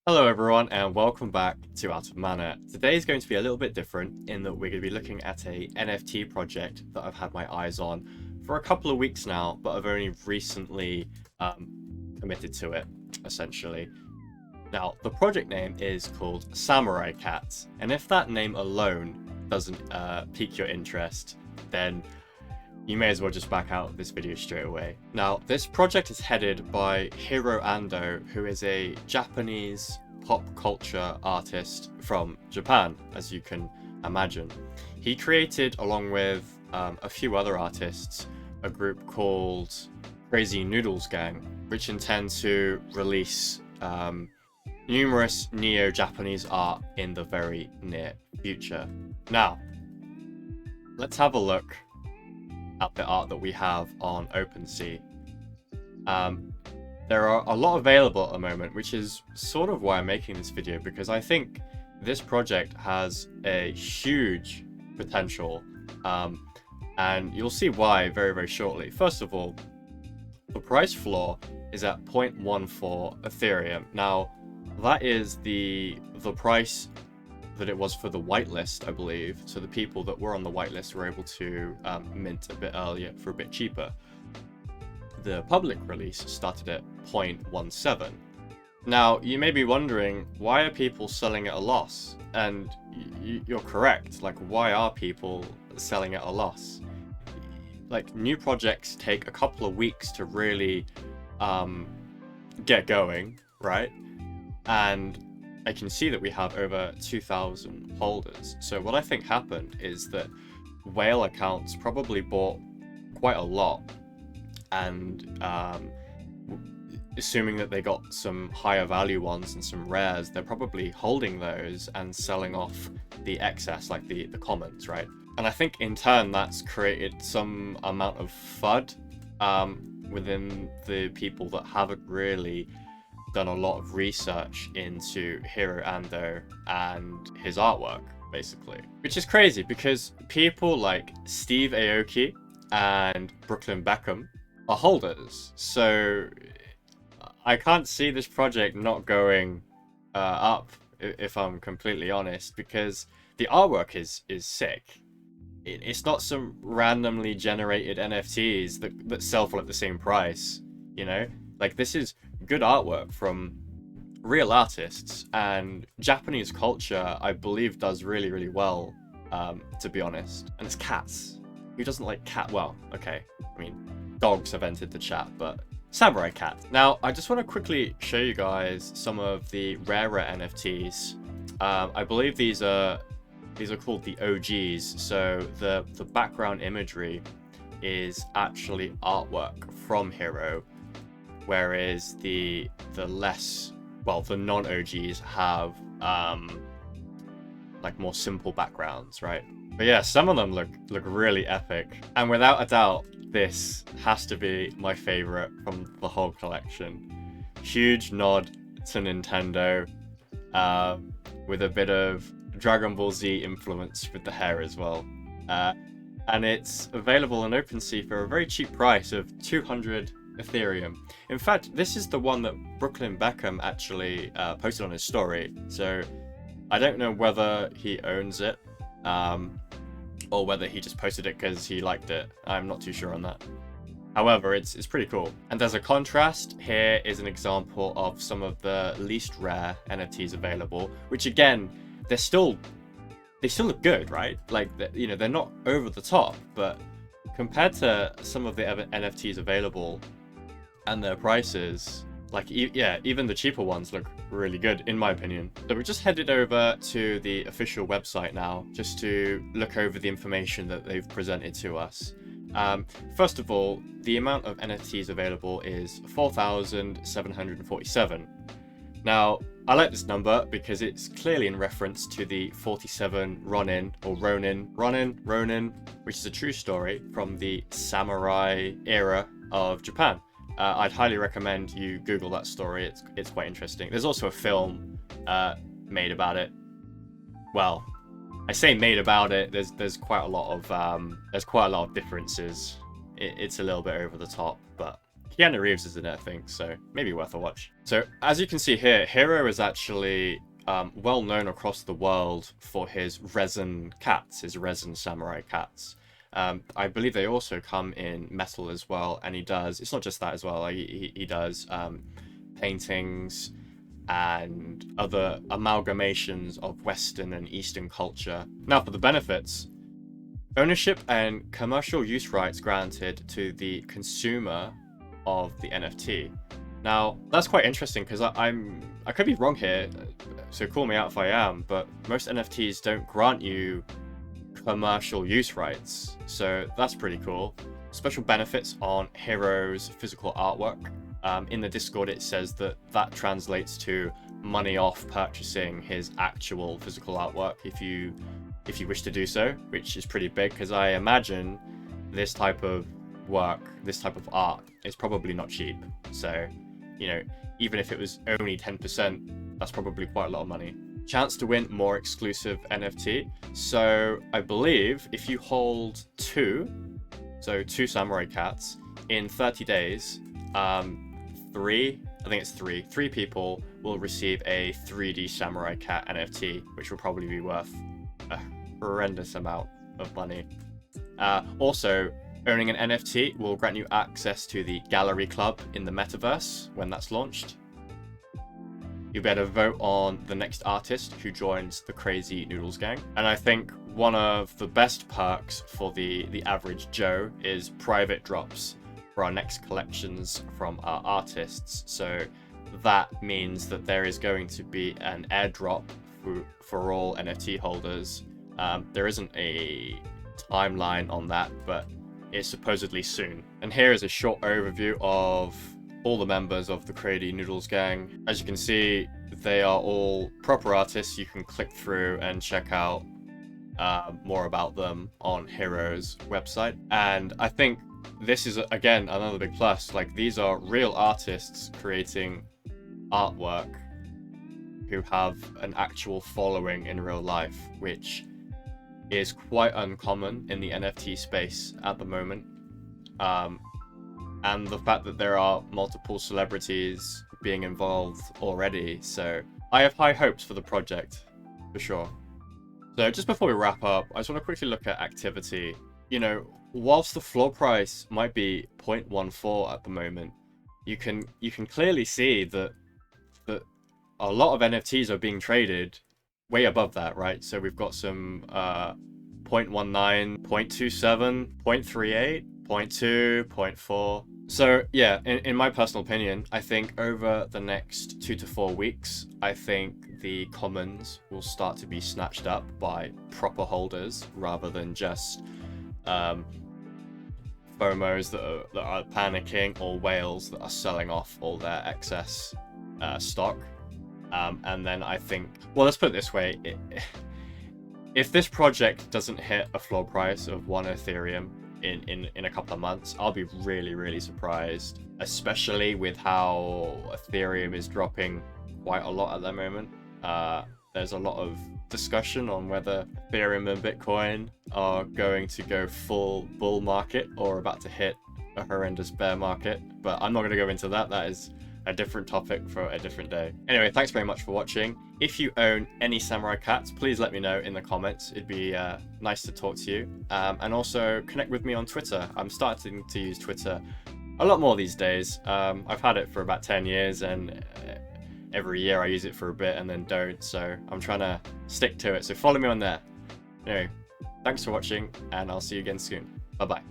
Hello everyone and welcome back to Out of Mana. Today is going to be a little bit different in that we're going to be looking at a NFT project that I've had my eyes on for a couple of weeks now, but I've only recently committed to it, essentially. Now, the project name is called Samurai Cats, and if that name alone doesn't pique your interest, then you may as well just back out of this video straight away. Now, this project is headed by Hiro Ando, who is a Japanese pop culture artist from Japan, as you can imagine. He created, along with a few other artists, a group called Crazy Noodles Gang, which intend to release numerous neo-Japanese art in the very near future. Now, let's have a look at the art that we have on OpenSea. There are a lot available at the moment, which is sort of why I'm making this video, because I think this project has a huge potential, and you'll see why very, very shortly. First of all, the price floor is at 0.14 Ethereum. Now, that is the price that it was for the whitelist, I believe. So the people that were on the whitelist were able to mint a bit earlier for a bit cheaper. The public release started at 0.17. Now, you may be wondering, why are people selling at a loss? And you're correct. Like, why are people selling at a loss? Like, new projects take a couple of weeks to really get going, right? And I can see that we have over 2,000 holders. So what I think happened is that whale accounts probably bought quite a lot, and assuming that they got some higher value ones and some rares, they're probably holding those and selling off the excess, like the commons, right? And I think in turn that's created some amount of FUD within the people that haven't really done a lot of research into Hiro Ando and his artwork, basically. Which is crazy, because people like Steve Aoki and Brooklyn Beckham are holders. So I can't see this project not going up, if I'm completely honest, because the artwork is sick. It's not some randomly generated NFTs that sell for like the same price, you know? Like, this is good artwork from real artists, and Japanese culture, I believe, does really, really well, to be honest. And it's cats. Who doesn't like cat? Well, okay, I mean, dogs have entered the chat, but Samurai Cat. Now, I just want to quickly show you guys some of the rarer NFTs. I believe these are called the OGs. So the background imagery is actually artwork from Hiro, whereas the non-OGs have like more simple backgrounds, right? But yeah, some of them look really epic, and without a doubt, this has to be my favorite from the whole collection. Huge nod to Nintendo, with a bit of Dragon Ball Z influence with the hair as well. And it's available on OpenSea for a very cheap price of 200 Ethereum. In fact, this is the one that Brooklyn Beckham actually posted on his story, so I don't know whether he owns it, or whether he just posted it because he liked it. I'm not too sure on that. However, it's pretty cool. And there's a contrast. Here is an example of some of the least rare NFTs available, which again, they still look good, right? Like, you know, they're not over the top, but compared to some of the other NFTs available and their prices, like, yeah, even the cheaper ones look really good, in my opinion. So we just headed over to the official website now, just to look over the information that they've presented to us. First of all, the amount of NFTs available is 4,747. Now, I like this number because it's clearly in reference to the 47 Ronin, which is a true story from the samurai era of Japan. I'd highly recommend you Google that story. It's quite interesting. There's also a film made about it. Well, I say made about it. There's quite a lot of differences. It's a little bit over the top, but Keanu Reeves is in it, I think, so maybe worth a watch. So as you can see here, Hiro is actually well known across the world for his resin cats, his resin samurai cats. I believe they also come in metal as well, and he does, it's not just that as well, like he does paintings and other amalgamations of Western and Eastern culture. Now for the benefits. Ownership and commercial use rights granted to the consumer of the NFT. Now, that's quite interesting because I could be wrong here, so call me out if I am, but most NFTs don't grant you commercial use rights, so that's pretty cool. Special benefits on Hiro's physical artwork. In the Discord, it says that that translates to money off purchasing his actual physical artwork if you wish to do so, which is pretty big because I imagine this type of work, this type of art is probably not cheap. So, you know, even if it was only 10%, that's probably quite a lot of money. Chance to win more exclusive NFT. So I believe if you hold two Samurai Cats in 30 days, three people will receive a 3D Samurai Cat NFT, which will probably be worth a horrendous amount of money. Also, owning an NFT will grant you access to the Gallery Club in the Metaverse when that's launched. You'll be able to vote on the next artist who joins the crazy Noodles Gang. And I think one of the best perks for the average Joe is private drops for our next collections from our artists. So that means that there is going to be an airdrop for all NFT holders. There isn't a timeline on that, but it's supposedly soon. And here is a short overview of all the members of the Crazy Noodles Gang. As you can see, they are all proper artists. You can click through and check out more about them on Hiro's website. And I think this is, again, another big plus. Like, these are real artists creating artwork who have an actual following in real life, which is quite uncommon in the NFT space at the moment. And the fact that there are multiple celebrities being involved already, so I have high hopes for the project, for sure. So just before we wrap up, I just want to quickly look at activity. You know, whilst the floor price might be 0.14 at the moment, you can clearly see that a lot of NFTs are being traded way above that, right? So we've got some 0.19, 0.27, 0.38, 0.2, 0.4. So yeah, in my personal opinion, I think over the next 2 to 4 weeks, I think the commons will start to be snatched up by proper holders rather than just FOMOs that are panicking, or whales that are selling off all their excess stock. And then I think, well, let's put it this way. If this project doesn't hit a floor price of 1 Ethereum in a couple of months, I'll be really, really surprised, especially with how Ethereum is dropping quite a lot at the moment. There's a lot of discussion on whether Ethereum and Bitcoin are going to go full bull market or about to hit a horrendous bear market, but I'm not going to go into that. That is a different topic for a different day. Anyway, thanks very much for watching. If you own any Samurai Cats, please let me know in the comments. It'd be nice to talk to you. And also connect with me on Twitter. I'm starting to use Twitter a lot more these days. I've had it for about 10 years, and every year I use it for a bit and then don't. So I'm trying to stick to it. So follow me on there. Anyway, thanks for watching, and I'll see you again soon. Bye-bye.